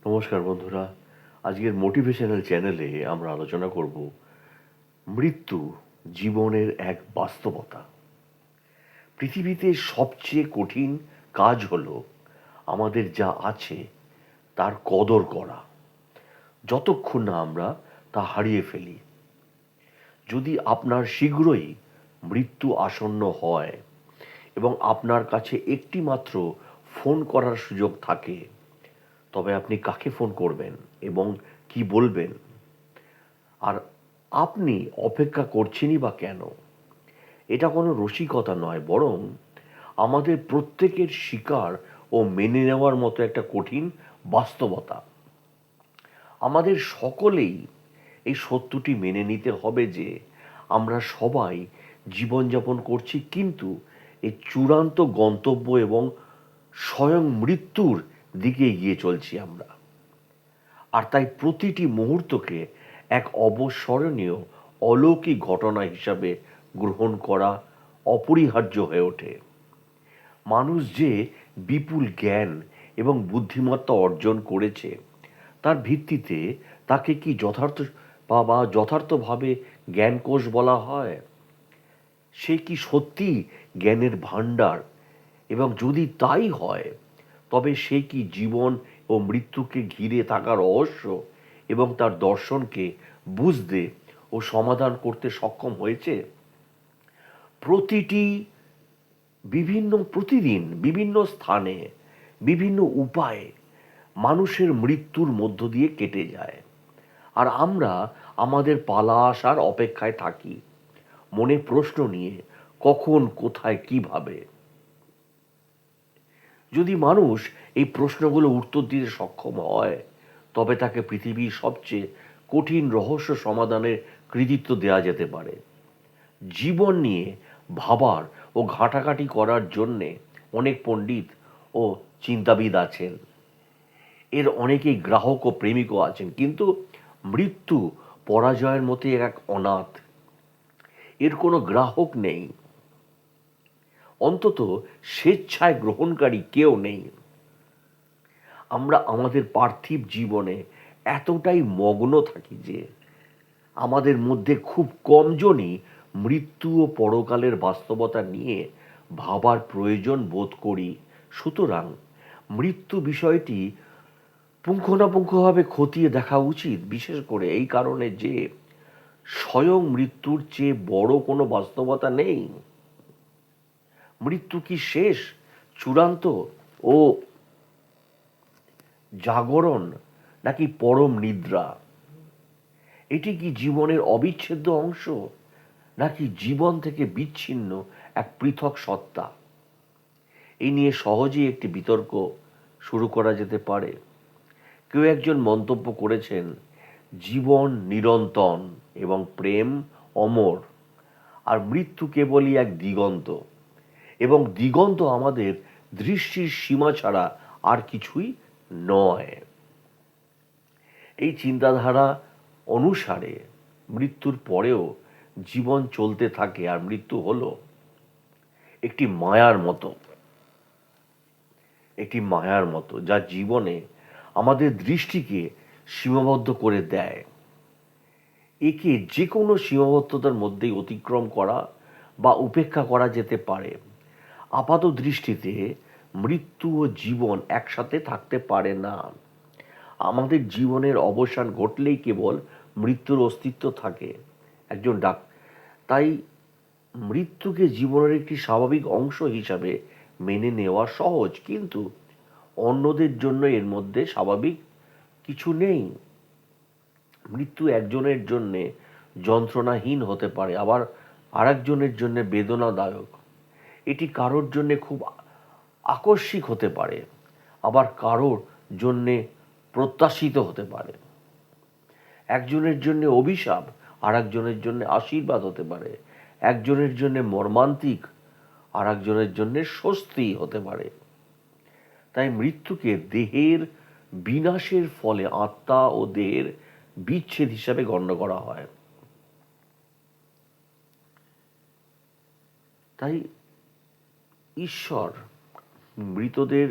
নমস্কার বন্ধুরা। আজকের মোটিভেশনাল চ্যানেলে আমরা আলোচনা করব মৃত্যু জীবনের এক বাস্তবতা। পৃথিবীতে সবচেয়ে কঠিন কাজ হলো আমাদের যা আছে তার কদর করা, যতক্ষণ না আমরা তা হারিয়ে ফেলি। যদি আপনার শীঘ্রই মৃত্যু আসন্ন হয় এবং আপনার কাছে একটি মাত্র ফোন করার সুযোগ থাকে, তবে আপনি কাকে ফোন করবেন এবং কি বলবেন? আর আপনি অপেক্ষা করছেনই বা কেন? এটা কোনো রসিকতা নয়, বরং আমাদের প্রত্যেকের স্বীকার ও মেনে নেওয়ার মতো একটা কঠিন বাস্তবতা। আমাদের সকলেই এই সত্যটি মেনে নিতে হবে যে আমরা সবাই জীবনযাপন করছি, কিন্তু এই চূড়ান্ত গন্তব্য এবং স্বয়ং মৃত্যুর দিকে এগিয়ে চলছি আমরা। আর তাই প্রতিটি মুহূর্তকে এক অবিস্মরণীয় অলৌকিক ঘটনা হিসাবে গ্রহণ করা অপরিহার্য হয়ে ওঠে। মানুষ যে বিপুল জ্ঞান এবং বুদ্ধিমত্তা অর্জন করেছে, তার ভিত্তিতে তাকে কি যথার্থভাবে জ্ঞানকোষ বলা হয়? সে কি সত্যি জ্ঞানের ভাণ্ডার? এবং যদি তাই হয়, তবে সে কি জীবন ও মৃত্যুকে ঘিরে থাকা রহস্য এবং তার দর্শনকে বুঝতে ও সমাধান করতে সক্ষম হয়েছে? প্রতিটি প্রতিদিন বিভিন্ন স্থানে বিভিন্ন উপায়ে মানুষের মৃত্যুর মধ্য দিয়ে কেটে যায়, আর আমরা আমাদের পালা আসার অপেক্ষায় থাকি, মনে প্রশ্ন নিয়ে কখন, কোথায়, কিভাবে। যদি মানুষ এই প্রশ্নগুলো উত্তর দিতে সক্ষম হয়, তবে তাকে পৃথিবীর সবচেয়ে কঠিন রহস্য সমাধানের কৃতিত্ব দেওয়া যেতে পারে। জীবন নিয়ে ভাবার ও ঘাঁটাঘাঁটি করার জন্যে অনেক পণ্ডিত ও চিন্তাবিদ আছেন। এর অনেকেই গ্রাহক ও প্রেমিকও আছেন, কিন্তু মৃত্যু পরাজয়ের মতো এক অনাথ। এর কোনো গ্রাহক নেই, অন্তত স্বেচ্ছায় গ্রহণকারী কেউ নেই। আমরা আমাদের পার্থিব জীবনে এতটাই মগ্ন থাকি যে আমাদের মধ্যে খুব কমজনই মৃত্যু ও পরকালের বাস্তবতা নিয়ে ভাবার প্রয়োজন বোধ করি। সুতরাং মৃত্যু বিষয়টি পুঙ্খানুপুঙ্খভাবে খতিয়ে দেখা উচিত, বিশেষ করে এই কারণে যে স্বয়ং মৃত্যুর চেয়ে বড় কোনো বাস্তবতা নেই। মৃত্যু কি শেষ, চূড়ান্ত ও জাগরণ, নাকি পরম নিদ্রা? এটি কি জীবনের অবিচ্ছেদ্য অংশ, নাকি জীবন থেকে বিচ্ছিন্ন এক পৃথক সত্তা? এই নিয়ে সহজেই একটি বিতর্ক শুরু করা যেতে পারে। কেউ একজন মন্তব্য করেছেন, জীবন নিরন্তন এবং প্রেম অমর, আর মৃত্যু কেবলই এক দিগন্ত, এবং দিগন্ত আমাদের দৃষ্টির সীমা ছাড়া আর কিছুই নয়। এই চিন্তাধারা অনুসারে মৃত্যুর পরেও জীবন চলতে থাকে, আর মৃত্যু হলো একটি মায়ার মতো, যা জীবনে আমাদের দৃষ্টিকে সীমাবদ্ধ করে দেয়। একে যে কোনো সীমাবদ্ধতার মধ্যেই অতিক্রম করা বা উপেক্ষা করা যেতে পারে। আপাত দৃষ্টিতে মৃত্যু ও জীবন একসাথে থাকতে পারে না। আমাদের জীবনের অবসান ঘটলেই কেবল মৃত্যুর অস্তিত্ব থাকে। একজন তাই মৃত্যুকে জীবনের একটি স্বাভাবিক অংশ হিসাবে মেনে নেওয়া সহজ, কিন্তু অন্যদের জন্য এর মধ্যে স্বাভাবিক কিছু নেই। মৃত্যু একজনের জন্যে যন্ত্রণাহীন হতে পারে, আবার আরেকজনের জন্য বেদনাদায়ক। এটি কারোর জন্যে খুব আকস্মিক হতে পারে, আবার কারোর জন্যে প্রত্যাশিত হতে পারে। একজনের জন্য অভিশাপ, আর একজনের জন্য আশীর্বাদ হতে পারে। একজনের জন্য মর্মান্তিক, আর একজনের জন্য স্বস্তি হতে পারে। তাই মৃত্যুকে দেহের বিনাশের ফলে আত্মা ও দেহের বিচ্ছেদ হিসাবে গণ্য করা হয়। তাই ঈশ্বর মৃতদের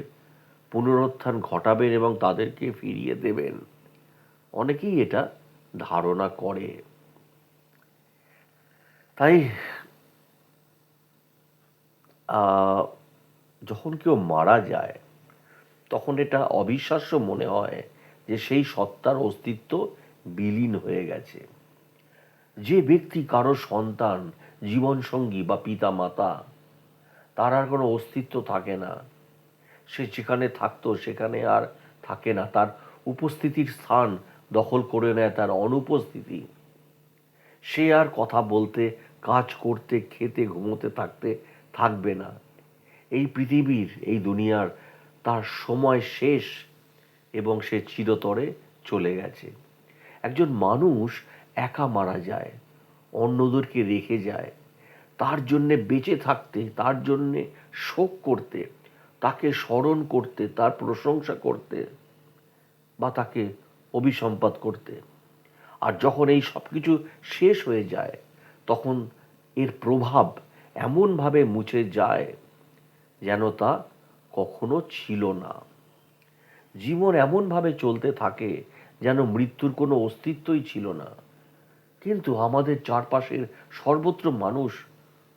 পুনরুত্থান ঘটাবেন এবং তাদেরকে ফিরিয়ে দেবেন। অনেকেই এটা ধারণা করে। তাই যখন কেউ মারা যায় তখন এটা অবিশ্বাস্য মনে হয় যে সেই সত্তার অস্তিত্ব বিলীন হয়ে গেছে। যে ব্যক্তি কারো সন্তান, জীবনসঙ্গী বা পিতা মাতা, তার আর কোনো অস্তিত্ব থাকে না। সে যেখানে থাকতো সেখানে আর থাকে না। তার উপস্থিতির স্থান দখল করে নেয় তার অনুপস্থিতি। সে আর কথা বলতে, কাজ করতে, খেতে, ঘুমোতে থাকবে না। এই পৃথিবীর, এই দুনিয়ার তার সময় শেষ এবং সে চিরতরে চলে গেছে। একজন মানুষ একা মারা যায়, অন্যদেরকে রেখে যায়, তার জন্যে বেঁচে থাকতে, তার জন্যে শোক করতে, তাকে স্মরণ করতে, তার প্রশংসা করতে বা তাকে অভিসম্পাত করতে। আর যখন এই সব কিছু শেষ হয়ে যায় তখন এর প্রভাব এমনভাবে মুছে যায় যেন তা কখনো ছিল না। জীবন এমনভাবে চলতে থাকে যেন মৃত্যুর কোনো অস্তিত্বই ছিল না। কিন্তু আমাদের চারপাশের সর্বত্র মানুষ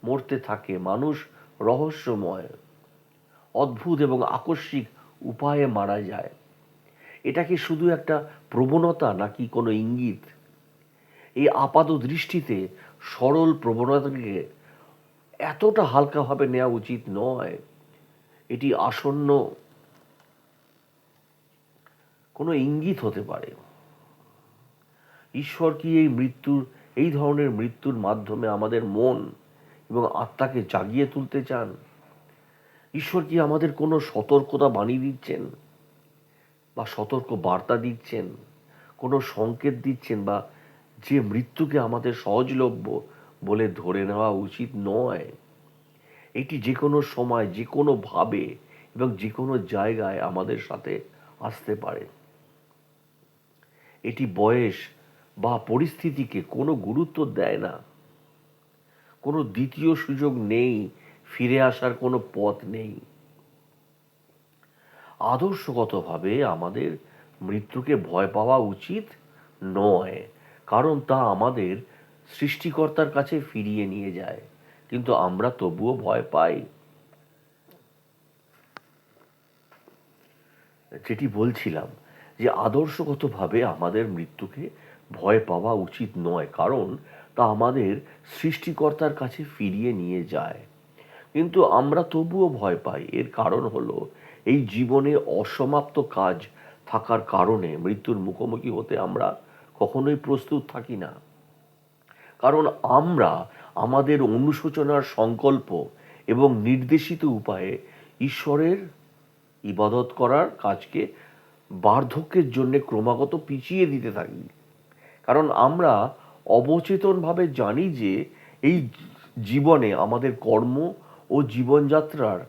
মরতে থাকে। মানুষ রহস্যময়, অদ্ভুত এবং আকস্মিক উপায়ে মারা যায়। এটা কি শুধু একটা প্রবণতা নাকি কোনো ইঙ্গিত? এই আপাত দৃষ্টিতে সরল প্রবণতাকে এতটা হালকাভাবে নেওয়া উচিত নয়। এটি আসন্ন কোনো ইঙ্গিত হতে পারে। ঈশ্বর কি এই ধরনের মৃত্যুর মাধ্যমে আমাদের মন এবং আত্মাকে জাগিয়ে তুলতে চান? ঈশ্বর কি আমাদের কোনো সতর্কতা বাণী দিচ্ছেন বা সতর্ক বার্তা দিচ্ছেন, কোনো সংকেত দিচ্ছেন, বা যে মৃত্যুকে আমাদের সহজলভ্য বলে ধরে নেওয়া উচিত নয়? এটি যে কোনো সময়, যে কোনোভাবে এবং যে কোনো জায়গায় আমাদের সাথে আসতে পারে। এটি বয়স বা পরিস্থিতিকে কোনো গুরুত্ব দেয় না। কোনো দ্বিতীয় সুযোগ নেই, ফিরে আসার কোনো পথ নেই। আদর্শগতভাবে আমাদের মৃত্যুকে ভয় পাওয়া উচিত নয়, কারণ তা আমাদের সৃষ্টিকর্তার কাছে ফিরিয়ে নিয়ে যায়। কিন্তু আমরা তবুও ভয় পাই। যেটি বলছিলাম যে আদর্শগতভাবে আমাদের মৃত্যুকে ভয় পাওয়া উচিত নয়, কারণ তা আমাদের সৃষ্টিকর্তার কাছে ফিরিয়ে নিয়ে যায়। কিন্তু আমরা তবুও ভয় পাই। এর কারণ হলো এই জীবনে অসমাপ্ত কাজ থাকার কারণে মৃত্যুর মুখোমুখি হতে আমরা কখনোই প্রস্তুত থাকি না। কারণ আমরা আমাদের অনুশোচনার সংকল্প এবং নির্দেশিত উপায়ে ঈশ্বরের ইবাদত করার কাজকে বার্ধক্যের জন্য ক্রমাগত পিছিয়ে দিতে থাকি। কারণ আমরা অবচেতনভাবে জানি যে এই জীবনে আমাদের কর্ম ও জীবনযাত্রার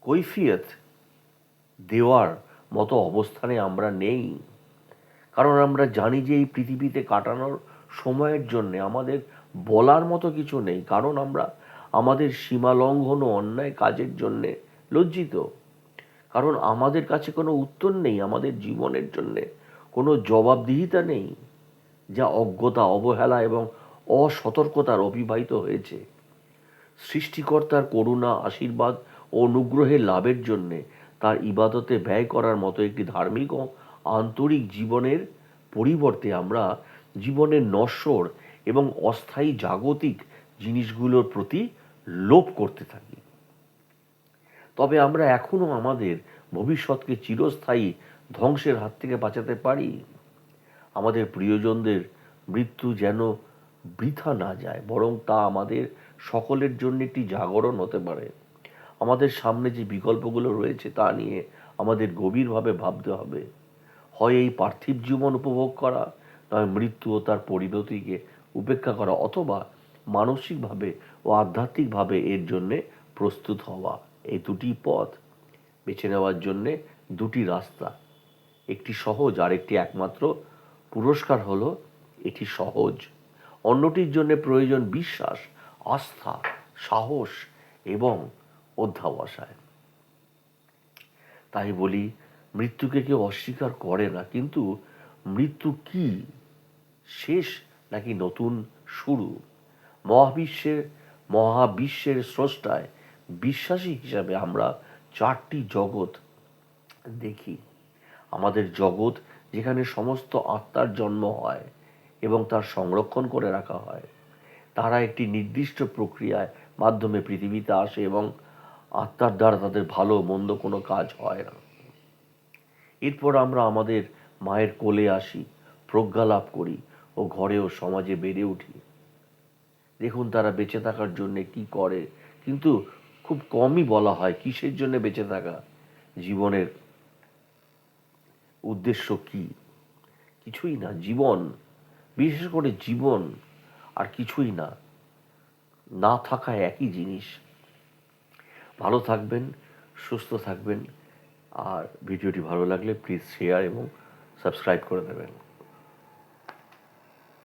কৈফিয়ত দেওয়ার মতো অবস্থানে আমরা নেই। কারণ আমরা জানি যে এই পৃথিবীতে কাটানোর সময়ের জন্যে আমাদের বলার মতো কিছু নেই। কারণ আমরা আমাদের সীমা লঙ্ঘন ও অন্যায় কাজের জন্যে লজ্জিত। কারণ আমাদের কাছে কোনো উত্তর নেই, আমাদের জীবনের জন্যে কোনো জবাবদিহিতা নেই, যা অজ্ঞতা, অবহেলা এবং অসতর্কতার অবিবাহিত হয়েছে। সৃষ্টিকর্তার করুণা, আশীর্বাদ ও অনুগ্রহের লাভের জন্যে তার ইবাদতে ব্যয় করার মতো একটি ধার্মিক ও আন্তরিক জীবনের পরিবর্তে আমরা জীবনের নশ্বর এবং অস্থায়ী জাগতিক জিনিসগুলোর প্রতি লোভ করতে থাকি। তবে আমরা এখনো আমাদের ভবিষ্যৎকে চিরস্থায়ী ধ্বংসের হাত থেকে বাঁচাতে পারি। আমাদের প্রিয়জনদের মৃত্যু যেন বৃথা না যায়, বরং তা আমাদের সকলের জন্য একটি জাগরণ হতে পারে। আমাদের সামনে যে বিকল্পগুলো রয়েছে তা নিয়ে আমাদের গভীরভাবে ভাবতে হবে। হয় এই পার্থিব জীবন উপভোগ করা, নয় মৃত্যু ও তার পরিণতিকে উপেক্ষা করা, অথবা মানসিকভাবে ও আধ্যাত্মিকভাবে এর জন্যে প্রস্তুত হওয়া। এই দুটি পথ বেছে নেওয়ার জন্যে দুটি রাস্তা, একটি সহজ আর একটি একমাত্র। পুরস্কার হলো এটি সহজ, অন্যটির জন্য প্রয়োজন বিশ্বাস, আস্থা, সাহস এবং অধ্যবসায়। তাই বলি, মৃত্যুকে কেউ অস্বীকার করে না, কিন্তু মৃত্যু কি, শেষ নাকি নতুন শুরু? মহাবিশ্বের মহাবিশ্বের স্রষ্টায় বিশ্বাসী হিসাবে আমরা চারটি জগৎ দেখি। আমাদের জগৎ, যেখানে সমস্ত আত্মার জন্ম হয় এবং তার সংরক্ষণ করে রাখা হয়। তারা একটি নির্দিষ্ট প্রক্রিয়ায় মাধ্যমে পৃথিবীতে আসে এবং আত্মার দ্বারা তাদের ভালো মন্দ কোনো কাজ হয় না। এরপর আমরা আমাদের মায়ের কোলে আসি, প্রজ্ঞা লাভ করি ও ঘরে ও সমাজে বেড়ে উঠি। দেখুন তারা বেঁচে থাকার জন্যে কি করে, কিন্তু খুব কমই বলা হয় কিসের জন্য বেঁচে থাকা, জীবনের উদ্দেশ্য কি। কিছুই না, জীবন, বিশেষ করে জীবন, আর কিছুই না। না থাকা একই জিনিস। ভালো থাকবেন, সুস্থ থাকবেন, আর ভিডিওটি ভালো লাগলে প্লিজ শেয়ার এবং সাবস্ক্রাইব করে দেবেন।